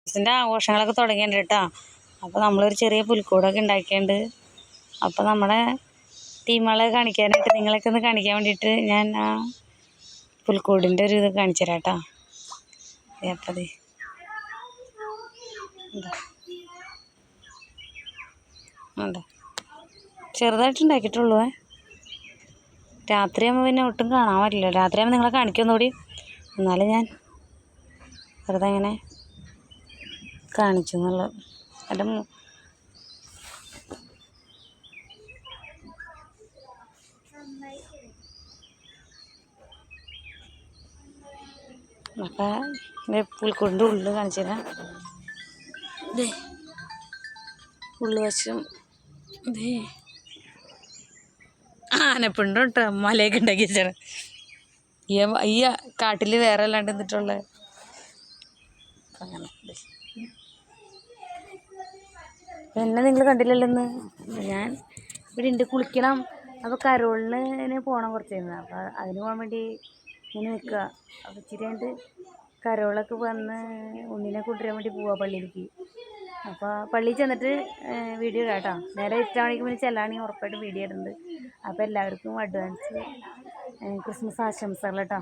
ക്രിസ്മസിൻ്റെ ആഘോഷങ്ങളൊക്കെ തുടങ്ങിയിട്ടുണ്ട് കേട്ടോ. അപ്പോൾ നമ്മളൊരു ചെറിയ പുൽക്കൂടൊക്കെ ഉണ്ടാക്കിയിട്ടുണ്ട്. അപ്പോൾ നമ്മുടെ ടീമുകളെ കാണിക്കാനായിട്ട്, നിങ്ങളൊക്കെ ഒന്ന് കാണിക്കാൻ വേണ്ടിയിട്ട് ഞാൻ ആ പുൽക്കൂടിൻ്റെ ഒരു ഇത് കാണിച്ചു തരാം കേട്ടോ. അപ്പോൾ ഉണ്ടോ, ചെറുതായിട്ട് ഉണ്ടാക്കിയിട്ടുള്ളൂ. രാത്രിയാകുമ്പോൾ പിന്നെ ഒട്ടും കാണാൻ പറ്റില്ല. രാത്രിയാകുമ്പോൾ നിങ്ങളെ കാണിക്കൊന്നുകൂടി. എന്നാലും ഞാൻ വെറുതെ അങ്ങനെ കാണിച്ചു എന്നുള്ളത്. എൻ്റെ അപ്പം പുൽക്കൂടിൻ്റെ ഉള്ളിൽ കാണിച്ചു തരാം. ഇതേ ഉള്ളുവശം ഇതേ ആനപ്പിണ്ടോ കേട്ടോ, മലയൊക്കെ ഉണ്ടാക്കി വെച്ചാണ്. ഈ കാട്ടിൽ വേറെ അല്ലാണ്ട് നിന്നിട്ടുള്ളത്. അങ്ങനെ എന്നെ നിങ്ങൾ കണ്ടില്ലല്ലോ ഇന്ന്. ഞാൻ ഇവിടെ ഉണ്ട്, കുളിക്കണം. അപ്പോൾ കരോളിന് പോകണം കുറച്ച് കഴിഞ്ഞാൽ. അപ്പോൾ അതിന് പോകാൻ വേണ്ടി ഇങ്ങനെ നിൽക്കുക. അപ്പോൾ ഇച്ചിരി കഴിഞ്ഞിട്ട് കരോളൊക്കെ വന്ന് ഉണ്ണിനെ കൊണ്ടുവരാൻ വേണ്ടി പോവാ പള്ളിയിലേക്ക്. അപ്പോൾ പള്ളിയിൽ ചെന്നിട്ട് വീഡിയോ ഇടാം കേട്ടോ. നേരെ 8 മണിക്ക് മുന്നേ ചെല്ലാണെങ്കിൽ ഉറപ്പായിട്ടും വീഡിയോ ഇടുന്നുണ്ട്. അപ്പോൾ എല്ലാവർക്കും അഡ്വാൻസ് ക്രിസ്മസ് ആശംസകൾ കേട്ടോ.